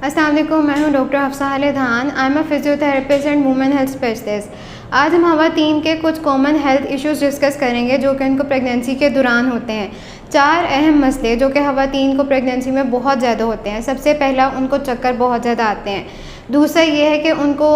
अस्सलाम वालेकुम, मैं हूं doctor Hafsa Khalid. I am a physiotherapist and women health specialist. आज हम ख़वातीन के कुछ कॉमन हेल्थ इश्यूज़ डिस्कस करेंगे जो कि उनको प्रेगनेंसी के दौरान होते हैं। 4 अहम मसले जो कि ख़वातीन को प्रेगनेंसी में बहुत ज़्यादा होते हैं। सबसे पहला, उनको चक्कर बहुत ज़्यादा आते हैं। दूसरा ये है कि उनको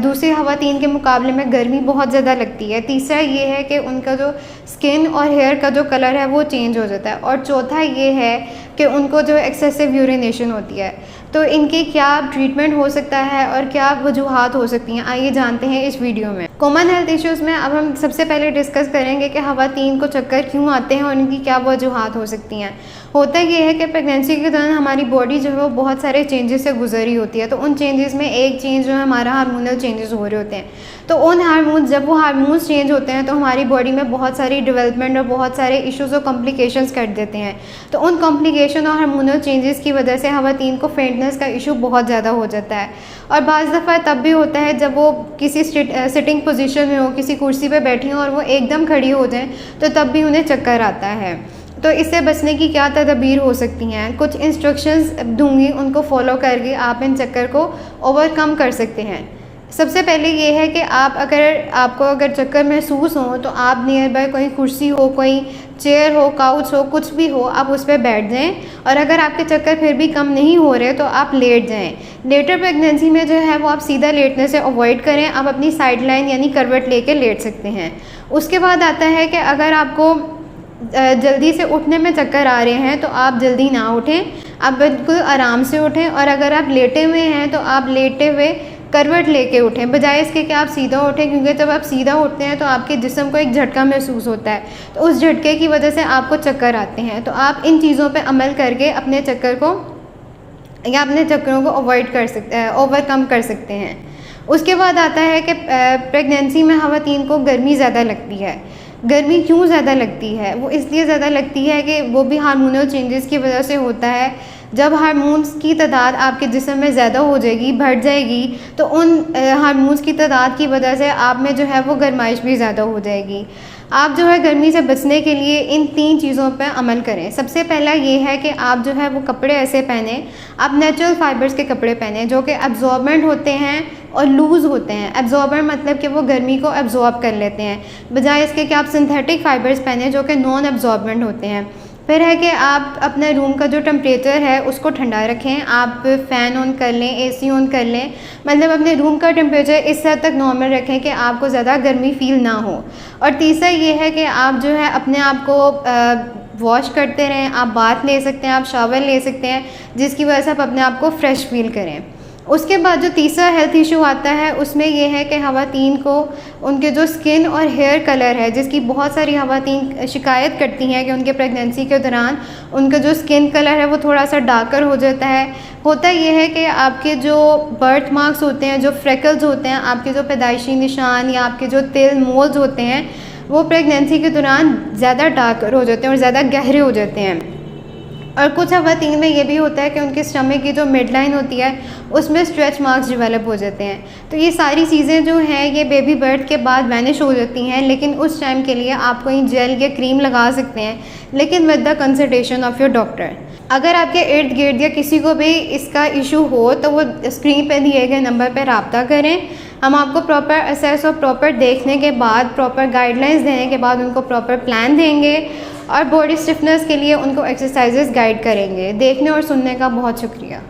दूसरी ख़वातीन के मुकाबले में गर्मी बहुत ज़्यादा लगती है। तीसरा ये है कि उनका जो स्किन और हेयर का जो कलर है वो चेंज हो जाता है। और चौथा ये है कि उनको जो एक्सेसिव यूरिनेशन होती है। तो इनकी क्या ट्रीटमेंट हो सकता है और क्या वजूहात हो सकती हैं, आइए जानते हैं इस वीडियो में। कॉमन हेल्थ इश्यूज़ में अब हम सबसे पहले डिस्कस करेंगे कि ख़वातीन को चक्कर क्यों आते हैं और इनकी क्या वजूहात हो सकती हैं। होता ये है कि प्रेगनेंसी के दौरान हमारी बॉडी जो है वो बहुत सारे चेंजेस से गुजरी होती है। तो उन चेंजेस में एक चेंज जो है हमारा हार्मोनल चेंजेस हो रहे होते हैं। तो उन हार्मोन्स, जब वो हार्मोन्स चेंज होते हैं तो हमारी बॉडी में बहुत सारी डेवलपमेंट और बहुत सारे इश्यूज़ और कॉम्प्लिकेशंस कर देते हैं। तो उन कॉम्प्लिकेशन और हार्मोनल चेंजेस की वजह से ख़वातीन को फेंटनेस का इशू बहुत ज़्यादा हो जाता है। और बाज़ दफ़ा तब भी होता है जब वो किसी सिटिंग पोजीशन में हो, किसी कुर्सी पे बैठी हो और वो एकदम खड़ी हो जाएं तो तब भी उन्हें चक्कर आता है। तो इससे बचने की क्या तदबीर हो सकती हैं, कुछ इंस्ट्रक्शंस दूंगी, उनको फॉलो करके आप इन चक्कर को ओवरकम कर सकते हैं। सबसे पहले ये है कि आपको अगर चक्कर महसूस हो तो आप नियर बाय कोई कुर्सी हो, कोई चेयर हो, काउच हो, कुछ भी हो, आप उस पर बैठ जाएं। और अगर आपके चक्कर फिर भी कम नहीं हो रहे तो आप लेट जाएं। लेटर प्रेगनेंसी में जो है वो आप सीधा लेटने से अवॉइड करें। आप अपनी साइड लाइन यानी करवट लेके लेट सकते हैं। उसके बाद आता है कि अगर आपको जल्दी से उठने में चक्कर आ रहे हैं तो आप जल्दी ना उठें, आप बिल्कुल आराम से उठें। और अगर आप लेटे हुए हैं तो आप लेटे हुए करवट लेके उठें, बजाय इसके कि आप सीधा उठें, क्योंकि जब आप सीधा उठते हैं तो आपके जिस्म को एक झटका महसूस होता है। तो उस झटके की वजह से आपको चक्कर आते हैं। तो आप इन चीज़ों पे अमल करके अपने चक्कर को या अपने चक्करों को अवॉइड कर सकते हैं, ओवरकम कर सकते हैं। उसके बाद आता है कि प्रेगनेंसी में ख़वातीन को गर्मी ज़्यादा लगती है। गर्मी क्यों ज़्यादा लगती है? वो इसलिए ज़्यादा लगती है कि वो भी हार्मोनल चेंजेस की वजह से होता है। जब हार्मोन्स की तादाद आपके जिस्म में ज़्यादा हो जाएगी, बढ़ जाएगी, तो उन हार्मोन्स की तादाद की वजह से आप में जो है वो गर्माइश भी ज़्यादा हो जाएगी। आप जो है गर्मी से बचने के लिए इन 3 चीज़ों पर अमल करें। सबसे पहला ये है कि आप जो है वो कपड़े ऐसे पहने, आप नेचुरल फाइबर्स के कपड़े पहने जो कि एब्जॉर्बेंट होते हैं और लूज़ होते हैं। एब्जॉर्बेंट मतलब कि वो गर्मी को एब्जॉर्ब कर लेते हैं, बजाय इसके कि आप सिंथेटिक फाइबर्स पहने जो कि नॉन एब्जॉर्बेंट होते हैं। फिर है कि आप अपने रूम का जो टेम्परेचर है उसको ठंडा रखें। आप फ़ैन ऑन कर लें, एसी ऑन कर लें, मतलब अपने रूम का टेम्परेचर इस हद तक नॉर्मल रखें कि आपको ज़्यादा गर्मी फ़ील ना हो। और तीसरा ये है कि आप जो है अपने आप को वॉश करते रहें। आप बाथ ले सकते हैं, आप शावर ले सकते हैं, जिसकी वजह से आप अपने आप को फ़्रेश फील करें। उसके बाद जो तीसरा हेल्थ इशू आता है उसमें यह है कि ख़वातीन को उनके जो स्किन और हेयर कलर है, जिसकी बहुत सारी ख़वातीन शिकायत करती हैं कि उनके प्रेगनेंसी के दौरान उनका जो स्किन कलर है वो थोड़ा सा डार्कर हो जाता है। होता यह है कि आपके जो बर्थ मार्क्स होते हैं, जो फ्रेकल्स होते हैं, आपके जो पैदाइशी निशान या आपके जो तिल मोल्स होते हैं, वो प्रेगनेंसी के दौरान ज़्यादा डार्कर हो जाते हैं और ज़्यादा गहरे हो जाते हैं। और कुछ ख़वातीन में ये भी होता है कि उनके स्टमक की जो मिड लाइन होती है उसमें स्ट्रेच मार्क्स डेवलप हो जाते हैं। तो ये सारी चीज़ें जो हैं ये बेबी बर्थ के बाद वैनिश हो जाती हैं, लेकिन उस टाइम के लिए आप कोई जेल या क्रीम लगा सकते हैं, लेकिन with the consultation of your doctor. अगर आपके इर्द गिर्द या किसी को भी इसका इशू हो तो वो स्क्रीन पर दिए गए नंबर पर रब्ता करें। हम आपको प्रॉपर असेस और प्रॉपर देखने के बाद, प्रॉपर गाइडलाइंस देने के बाद उनको प्रॉपर प्लान देंगे और बॉडी स्टिफनेस के लिए उनको एक्सरसाइजेस गाइड करेंगे। देखने और सुनने का बहुत शुक्रिया।